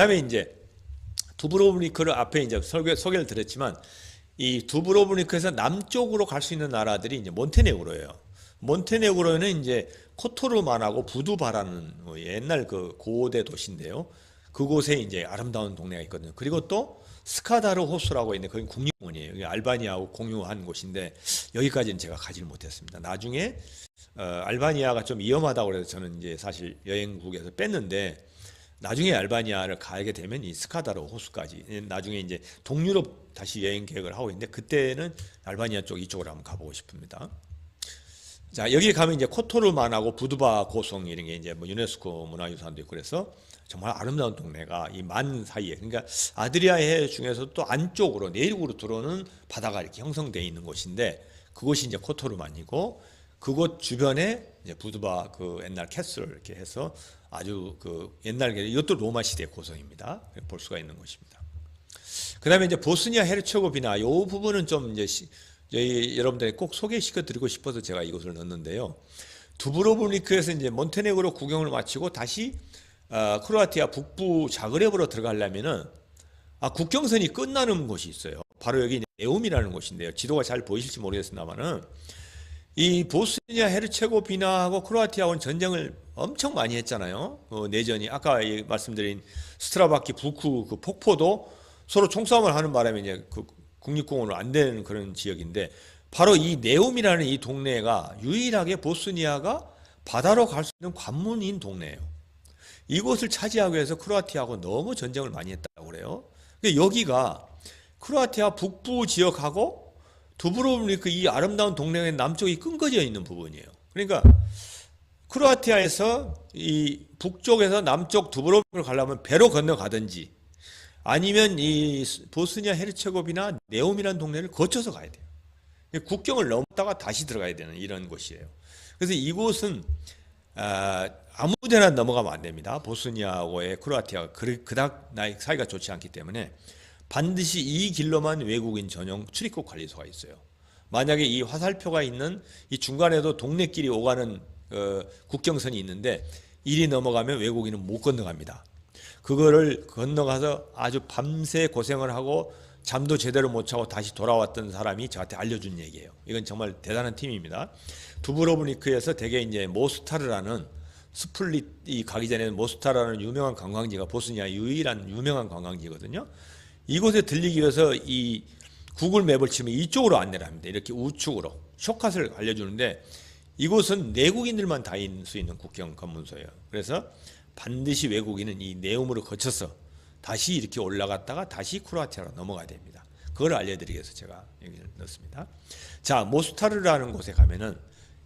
다음에 이제 두브로브니크를 앞에 이제 소개를 드렸지만 이 두브로브니크에서 남쪽으로 갈 수 있는 나라들이 이제 몬테네그로예요. 몬테네그로는 이제 코토르만하고 부두바라는 옛날 그 고대 도시인데요. 그곳에 이제 아름다운 동네가 있거든요. 그리고 또 스카다르 호수라고 있는데 거기 국립공원이에요. 알바니아하고 공유한 곳인데 여기까지는 제가 가지를 못했습니다. 나중에 알바니아가 좀 위험하다고 그래서 저는 이제 사실 여행국에서 뺐는데 나중에 알바니아를 가게 되면 이 스카다르 호수까지 나중에 이제 동유럽 다시 여행 계획을 하고 있는데 그때는 알바니아 쪽 이쪽으로 한번 가보고 싶습니다. 자, 여기 가면 이제 코토르만하고 부두바 고성 이런 게 이제 뭐 유네스코 문화유산도 있고 그래서 정말 아름다운 동네가 이 만 사이에 그러니까 아드리아 해 중에서 또 안쪽으로 내륙으로 들어오는 바다가 이렇게 형성되어 있는 곳인데 그곳이 이제 코토르만이고 그곳 주변에 이제 부두바 그 옛날 캐슬 이렇게 해서 아주 그 옛날 이것도 로마 시대 고성입니다. 볼 수가 있는 곳입니다. 그다음에 이제 보스니아 헤르체고비나 이 부분은 좀 이제 저희 여러분들에게 꼭 소개시켜 드리고 싶어서 제가 이것을 넣었는데요. 두브로브니크에서 이제 몬테네그로 구경을 마치고 다시 크로아티아 북부 자그레브로 들어가려면은 국경선이 끝나는 곳이 있어요. 바로 여기 네움이라는 곳인데요. 지도가 잘 보이실지 모르겠습니다만은 이 보스니아 헤르체고비나하고 크로아티아하고는 전쟁을 엄청 많이 했잖아요. 내전이 아까 말씀드린 스트라바키 부쿠 그 폭포도 서로 총싸움을 하는 바람에 이제 그 국립공원으로 안 되는 그런 지역인데 바로 이 네움이라는 이 동네가 유일하게 보스니아가 바다로 갈 수 있는 관문인 동네예요. 이곳을 차지하기 위해서 크로아티아하고 너무 전쟁을 많이 했다고 그래요. 여기가 크로아티아 북부 지역하고 두브로브니크 이 아름다운 동네의 남쪽이 끊겨져 있는 부분이에요. 그러니까 크로아티아에서 이 북쪽에서 남쪽 두브로브니크를 가려면 배로 건너가든지 아니면 이 보스니아 헤르체고비나 네움이라는 동네를 거쳐서 가야 돼요. 국경을 넘었다가 다시 들어가야 되는 이런 곳이에요. 그래서 이곳은 아무데나 넘어가면 안 됩니다. 보스니아하고의 크로아티아가 그닥 사이가 좋지 않기 때문에 반드시 이 길로만 외국인 전용 출입국 관리소가 있어요. 만약에 이 화살표가 있는 이 중간에도 동네끼리 오가는 국경선이 있는데 이리 넘어가면 외국인은 못 건너갑니다. 그거를 건너가서 아주 밤새 고생을 하고 잠도 제대로 못 자고 다시 돌아왔던 사람이 저한테 알려준 얘기예요. 이건 정말 대단한 팀입니다. 두브로브니크에서 대개 이제 모스타르라는 스플릿이 가기 전에는 모스타르라는 유명한 관광지가 보스니아 유일한 유명한 관광지거든요. 이곳에 들리기 위해서 이 구글 맵을 치면 이쪽으로 안내를 합니다. 이렇게 우측으로 쇼컷을 알려주는데 이곳은 내국인들만 다닐 수 있는 국경 검문소예요. 그래서 반드시 외국인은 이 네움으로 거쳐서 다시 이렇게 올라갔다가 다시 크로아티아로 넘어가야 됩니다. 그걸 알려드리기 위해서 제가 여기를 넣었습니다. 자, 모스타르라는 곳에 가면은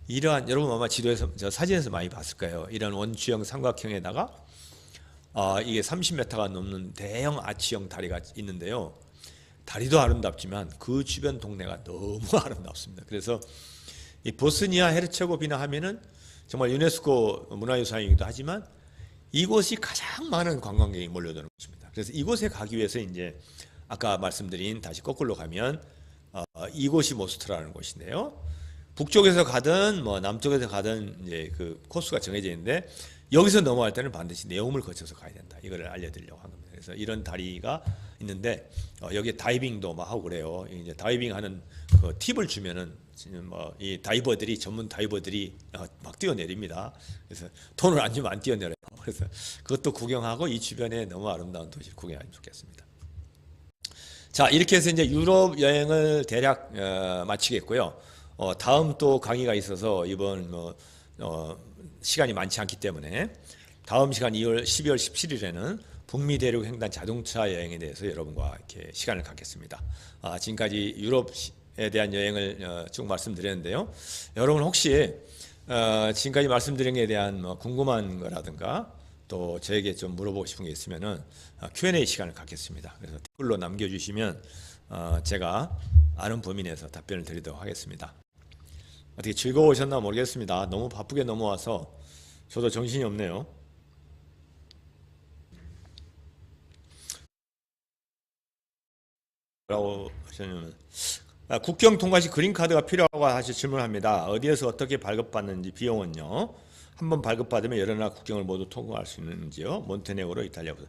이러한 여러분 아마 지도에서 저 사진에서 많이 봤을 거예요. 이런 원주형 삼각형에다가 이게 30m가 넘는 대형 아치형 다리가 있는데요. 다리도 아름답지만 그 주변 동네가 너무 아름답습니다. 그래서 이 보스니아 헤르체고비나 하면은 정말 유네스코 문화유산이기도 하지만 이곳이 가장 많은 관광객이 몰려드는 곳입니다. 그래서 이곳에 가기 위해서 이제 아까 말씀드린 다시 거꾸로 가면 이곳이 모스트라는 곳인데요. 북쪽에서 가든 뭐 남쪽에서 가든 이제 그 코스가 정해져 있는데 여기서 넘어갈 때는 반드시 네움을 거쳐서 가야 된다. 이거를 알려드리려고 한 겁니다. 그래서 이런 다리가 있는데 여기에 다이빙도 막 하고 그래요. 이제 다이빙하는 그 팁을 주면은 뭐 이 다이버들이 전문 다이버들이 막 뛰어내립니다. 그래서 돈을 안 주면 안 뛰어내려요. 그래서 그것도 구경하고 이 주변에 너무 아름다운 도시를 구경하면 좋겠습니다. 자, 이렇게 해서 이제 유럽 여행을 대략 마치겠고요. 다음 또 강의가 있어서 이번 시간이 많지 않기 때문에 다음 시간 12월 17일에는 북미 대륙 횡단 자동차 여행에 대해서 여러분과 이렇게 시간을 갖겠습니다. 지금까지 유럽에 대한 여행을 쭉 말씀드렸는데요. 여러분 혹시 지금까지 말씀드린 것에 대한 궁금한 거라든가 또 저에게 좀 물어보고 싶은 게 있으면은 Q&A 시간을 갖겠습니다. 그래서 댓글로 남겨주시면 제가 아는 범위 내에서 답변을 드리도록 하겠습니다. 어떻게 즐거우셨나 모르겠습니다. 너무 바쁘게 넘어와서 저도 정신이 없네요. 라고 하시면 국경 통과 시 그린카드가 필요하고 하시 질문합니다. 어디에서 어떻게 발급받는지 비용은요? 한번 발급받으면 여러 나라 국경을 모두 통과할 수 있는지요? 몬테네그로, 이탈리아부터.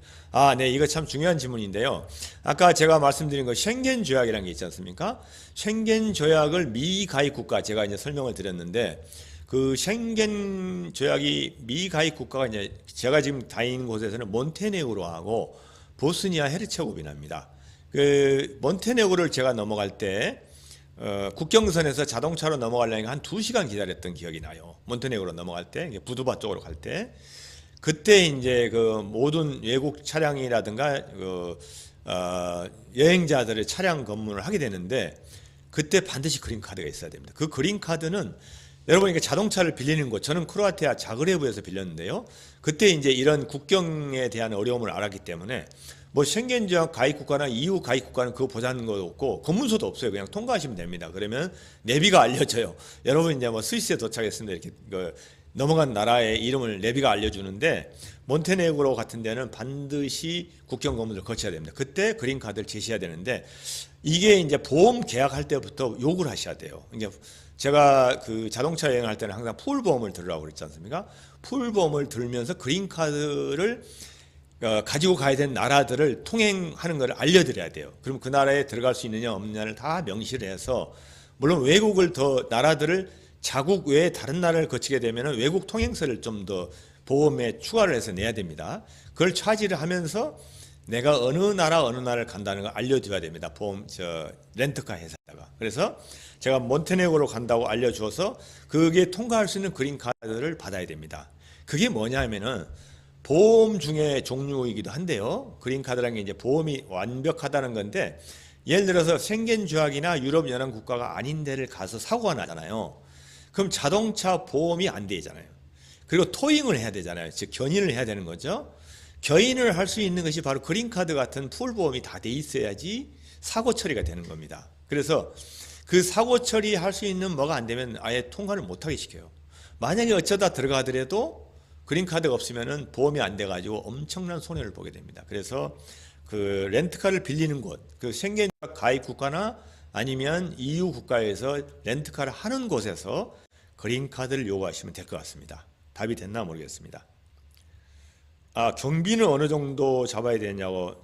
네, 이거 참 중요한 질문인데요. 아까 제가 말씀드린 거 쉥겐 조약이라는 게 있지 않습니까? 쉥겐 조약을 미가입 국가, 제가 이제 설명을 드렸는데, 그 쉥겐 조약이 미가입 국가가 이제 제가 지금 다니는 곳에서는 몬테네그로하고 보스니아 헤르체고비나입니다. 그 몬테네그로를 제가 넘어갈 때 국경선에서 자동차로 넘어가려니까 한 2시간 기다렸던 기억이 나요. 몬테네그로 넘어갈 때, 부두바 쪽으로 갈 때. 그때 이제 그 모든 외국 차량이라든가 여행자들의 차량 검문을 하게 되는데, 그때 반드시 그린카드가 있어야 됩니다. 그 그린카드는 여러분이 자동차를 빌리는 곳, 저는 크로아티아 자그레브에서 빌렸는데요. 그때 이제 이런 국경에 대한 어려움을 알았기 때문에 뭐 쉥겐 조약 가입 국가나 EU 가입 국가는 그거 보자는 것도 없고 검문소도 없어요. 그냥 통과하시면 됩니다. 그러면 내비가 알려져요. 여러분 이제 뭐 스위스에 도착했습니다. 이렇게 넘어간 나라의 이름을 내비가 알려주는데, 몬테네그로 같은 데는 반드시 국경 검문을 거쳐야 됩니다. 그때 그린카드를 제시해야 되는데, 이게 이제 보험 계약할 때부터 욕을 하셔야 돼요. 이제 제가 그 자동차 여행을 할 때는 항상 풀보험을 들으라고 그랬지 않습니까? 풀보험을 들면서 그린카드를 가지고 가야 되는 나라들을 통행하는 걸 알려드려야 돼요. 그럼 그 나라에 들어갈 수 있느냐 없느냐를 다 명시를 해서, 물론 외국을 더 나라들을 자국 외에 다른 나라를 거치게 되면 외국 통행서를 좀 더 보험에 추가를 해서 내야 됩니다. 그걸 차지를 하면서 내가 어느 나라를 간다는 걸 알려줘야 됩니다. 보험 렌트카 회사다가. 그래서 제가 몬테네그로 간다고 알려주어서 그게 통과할 수 있는 그린카드를 받아야 됩니다. 그게 뭐냐면은 보험 중에 종류이기도 한데요. 그린카드라는 게 이제 보험이 완벽하다는 건데, 예를 들어서 쉥겐 조약이나 유럽 연합 국가가 아닌 데를 가서 사고가 나잖아요. 그럼 자동차 보험이 안 되잖아요. 그리고 토잉을 해야 되잖아요. 즉 견인을 해야 되는 거죠. 견인을 할 수 있는 것이 바로 그린카드 같은 풀보험이 다 돼 있어야지 사고 처리가 되는 겁니다. 그래서 그 사고 처리할 수 있는 뭐가 안 되면 아예 통과를 못하게 시켜요. 만약에 어쩌다 들어가더라도 그린카드가 없으면은 보험이 안 돼가지고 엄청난 손해를 보게 됩니다. 그래서 그 렌트카를 빌리는 곳, 그 쉥겐 가입 국가나 아니면 EU 국가에서 렌트카를 하는 곳에서 그린카드를 요구하시면 될 것 같습니다. 답이 됐나 모르겠습니다. 경비는 어느 정도 잡아야 되냐고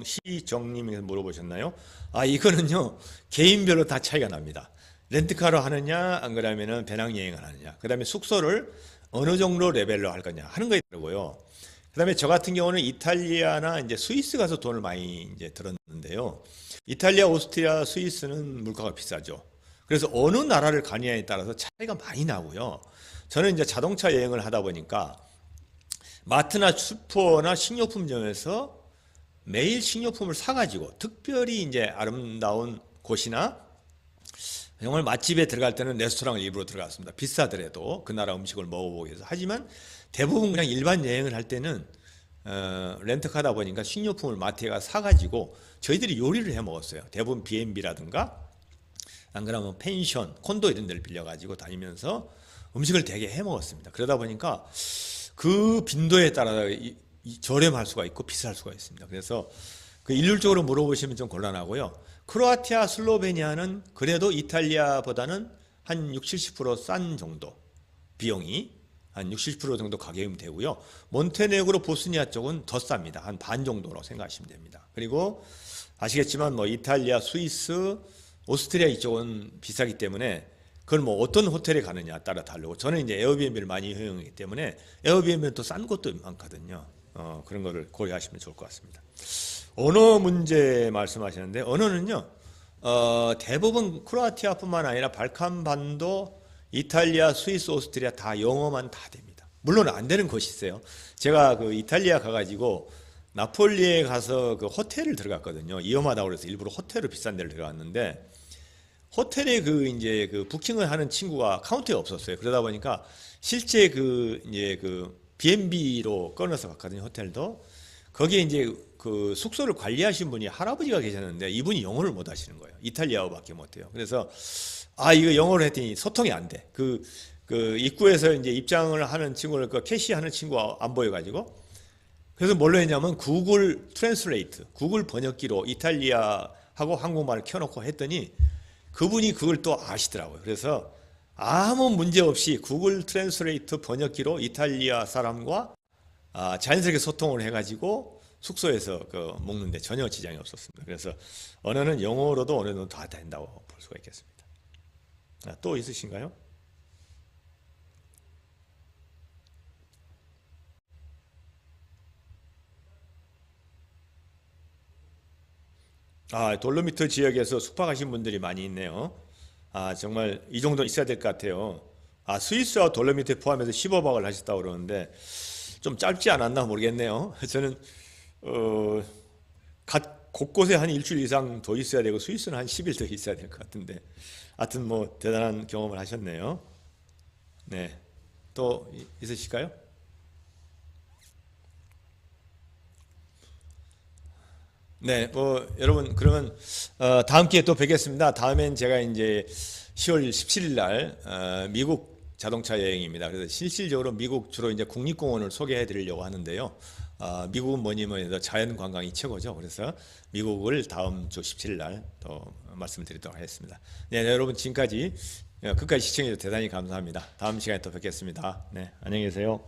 시정님이 물어보셨나요? 이거는요 개인별로 다 차이가 납니다. 렌트카로 하느냐, 안 그러면은 배낭여행을 하느냐, 그 다음에 숙소를 어느 정도 레벨로 할 거냐 하는 거 있더라고요. 그 다음에 저 같은 경우는 이탈리아나 이제 스위스 가서 돈을 많이 이제 들었는데요. 이탈리아, 오스트리아, 스위스는 물가가 비싸죠. 그래서 어느 나라를 가느냐에 따라서 차이가 많이 나고요. 저는 이제 자동차 여행을 하다 보니까 마트나 슈퍼나 식료품점에서 매일 식료품을 사가지고, 특별히 이제 아름다운 곳이나 정말 맛집에 들어갈 때는 레스토랑을 일부러 들어갔습니다. 비싸더라도 그 나라 음식을 먹어보기 위해서. 하지만 대부분 그냥 일반 여행을 할 때는 렌트카다 보니까 식료품을 마트에 가서 사가지고 저희들이 요리를 해 먹었어요. 대부분 B&B라든가 안 그러면 펜션, 콘도 이런 데를 빌려가지고 다니면서 음식을 되게 해 먹었습니다. 그러다 보니까 그 빈도에 따라 저렴할 수가 있고 비쌀 수가 있습니다. 그래서 그 일률적으로 물어보시면 좀 곤란하고요. 크로아티아, 슬로베니아는 그래도 이탈리아보다는 한 60, 70%싼 정도, 비용이 한 60, 70% 정도 가격이면 되고요. 몬테네그로, 보스니아 쪽은 더 쌉니다. 한 반 정도로 생각하시면 됩니다. 그리고 아시겠지만 뭐 이탈리아, 스위스, 오스트리아 이쪽은 비싸기 때문에 그걸 뭐 어떤 호텔에 가느냐 따라 다르고, 저는 이제 에어비앤비를 많이 이용하기 때문에 에어비앤비는 또 싼 것도 많거든요. 그런 거를 고려하시면 좋을 것 같습니다. 언어 문제 말씀하시는데, 언어는요 대부분 크로아티아뿐만 아니라 발칸반도, 이탈리아, 스위스, 오스트리아 다 영어만 다 됩니다. 물론 안 되는 곳이 있어요. 제가 그 이탈리아 가가지고 나폴리에 가서 그 호텔을 들어갔거든요. 위험하다고 그래서 일부러 호텔을 비싼 데를 들어갔는데, 호텔에 그 이제 그 부킹을 하는 친구가 카운터에 없었어요. 그러다 보니까 실제 그 이제 그 B&B로 끊어서 갔거든요. 호텔도. 거기에 이제 그 숙소를 관리하신 분이 할아버지가 계셨는데 이분이 영어를 못 하시는 거예요. 이탈리아어밖에 못 해요. 그래서 이거 영어로 했더니 소통이 안 돼. 그 입구에서 이제 입장을 하는 친구를 그 캐시하는 친구가 안 보여가지고, 그래서 뭘로 했냐면 구글 트랜스레이트, 구글 번역기로 이탈리아하고 한국말을 켜놓고 했더니 그분이 그걸 또 아시더라고요. 그래서 아무 문제 없이 구글 트랜스레이트 번역기로 이탈리아 사람과 자연스럽게 소통을 해가지고 숙소에서 먹는데 전혀 지장이 없었습니다. 그래서 언어는 영어로도 어느 정도 다 된다고 볼 수가 있겠습니다. 또 있으신가요? 돌로미트 지역에서 숙박하신 분들이 많이 있네요. 정말 이 정도 있어야 될 것 같아요. 스위스와 돌로미트 포함해서 15박을 하셨다고 그러는데 좀 짧지 않았나 모르겠네요. 저는 각 곳곳에 한 일주일 이상 더 있어야 되고 스위스는 한 10일 더 있어야 될 것 같은데 하여튼 뭐 대단한 경험을 하셨네요. 네. 또 있으실까요? 네, 뭐 여러분 그러면 다음 기회에 또 뵙겠습니다. 다음엔 제가 이제 10월 17일 날 미국 자동차 여행입니다. 그래서 실질적으로 미국 주로 이제 국립공원을 소개해 드리려고 하는데요. 미국은 뭐니 뭐니 해도 자연 관광이 최고죠. 그래서 미국을 다음 주 17일 날 또 말씀드리도록 하겠습니다. 네, 여러분 지금까지 끝까지 시청해 주셔서 대단히 감사합니다. 다음 시간에 또 뵙겠습니다. 네, 안녕히 계세요.